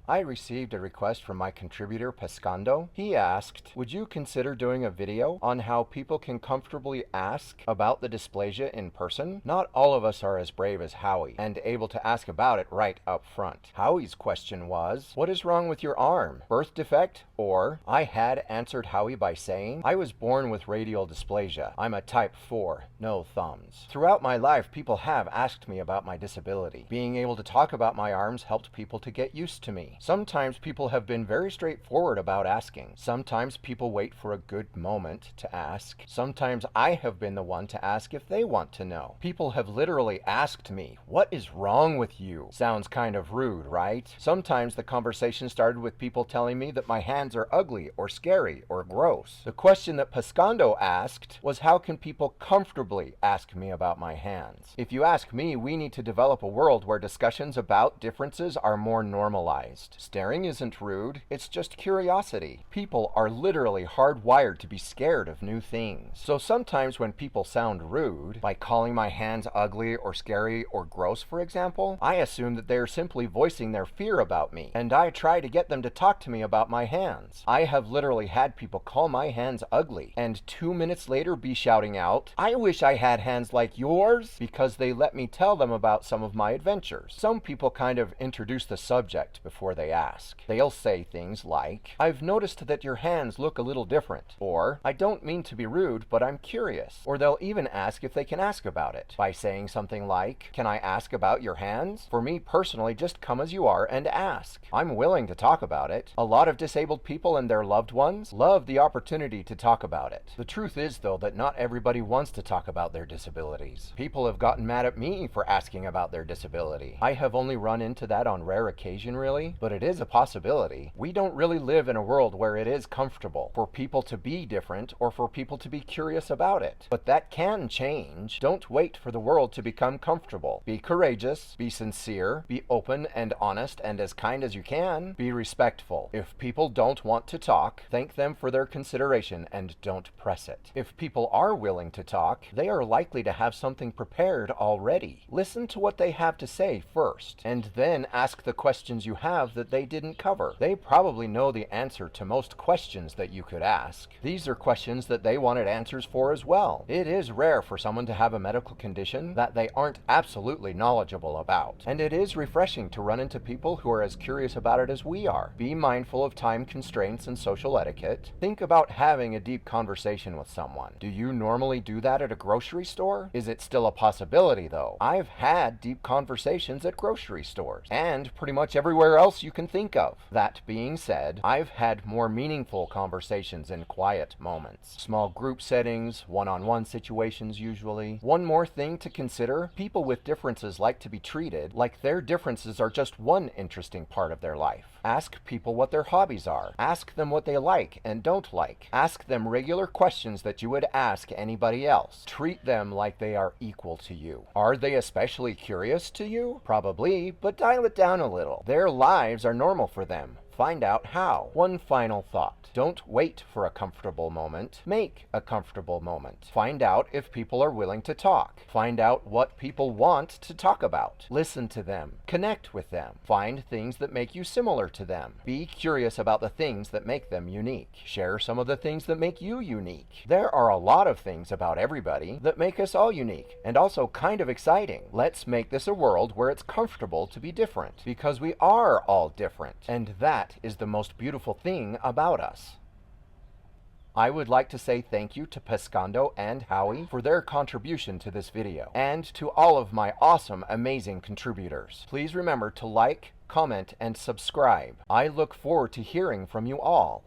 I received a request from my contributor Pescando. He asked, would you consider doing a video on how people can comfortably ask about the dysplasia in person? Not all of us are as brave as Howie and able to ask about it right up front. Howie's question was, what is wrong with your arm? Birth defect? Or, I had answered Howie by saying, I was born with radial dysplasia. I'm a type 4, no thumbs. Throughout my life, people have asked me about my disability. Being able to talk about my arms helped people to get used to me. Sometimes people have been very straightforward about asking. Sometimes people wait for a good moment to ask. Sometimes I have been the one to ask if they want to know. People have literally asked me, what is wrong with you? Sounds kind of rude, right? Sometimes the conversation started with people telling me that my hands are ugly or scary or gross. The question that Pescando asked was, how can people comfortably ask me about my hands? If you ask me, we need to develop a world where discussions about differences are more normalized. Staring isn't rude, it's just curiosity. People are literally hardwired to be scared of new things. So sometimes when people sound rude, by calling my hands ugly or scary or gross, for example, I assume that they are simply voicing their fear about me, and I try to get them to talk to me about my hands. I have literally had people call my hands ugly, and 2 minutes later be shouting out, I wish I had hands like yours, because they let me tell them about some of my adventures. Some people kind of introduce the subject before they ask. They'll say things like, I've noticed that your hands look a little different, or I don't mean to be rude, but I'm curious. Or they'll even ask if they can ask about it by saying something like, can I ask about your hands? For me personally, just come as you are and ask. I'm willing to talk about it. A lot of disabled people and their loved ones love the opportunity to talk about it. The truth is, though, that not everybody wants to talk about their disabilities. People have gotten mad at me for asking about their disability. I have only run into that on rare occasion, really, but it is a possibility. We don't really live in a world where it is comfortable for people to be different or for people to be curious about it. But that can change. Don't wait for the world to become comfortable. Be courageous, be sincere, be open and honest and as kind as you can. Be respectful. If people don't want to talk, thank them for their consideration and don't press it. If people are willing to talk, they are likely to have something prepared already. Listen to what they have to say first, and then ask the questions you have that they didn't cover. They probably know the answer to most questions that you could ask. These are questions that they wanted answers for as well. It is rare for someone to have a medical condition that they aren't absolutely knowledgeable about, and it is refreshing to run into people who are as curious about it as we are. Be mindful of time constraints and social etiquette. Think about having a deep conversation with someone. Do you normally do that at a grocery store? Is it still a possibility, though? I've had deep conversations at grocery stores, and pretty much everywhere else you can think of. That being said, I've had more meaningful conversations in quiet moments. Small group settings, one-on-one situations usually. One more thing to consider, people with differences like to be treated like their differences are just one interesting part of their life. Ask people what their hobbies are. Ask them what they like and don't like. Ask them regular questions that you would ask anybody else. Treat them like they are equal to you. Are they especially curious to you? Probably, but dial it down a little. Their lives are normal for them. Find out how. One final thought. Don't wait for a comfortable moment. Make a comfortable moment. Find out if people are willing to talk. Find out what people want to talk about. Listen to them. Connect with them. Find things that make you similar to them. Be curious about the things that make them unique. Share some of the things that make you unique. There are a lot of things about everybody that make us all unique and also kind of exciting. Let's make this a world where it's comfortable to be different, because we are all different, and that is the most beautiful thing about us. I would like to say thank you to Pescando and Howie for their contribution to this video, and to all of my awesome, amazing contributors. Please remember to like, comment, and subscribe. I look forward to hearing from you all.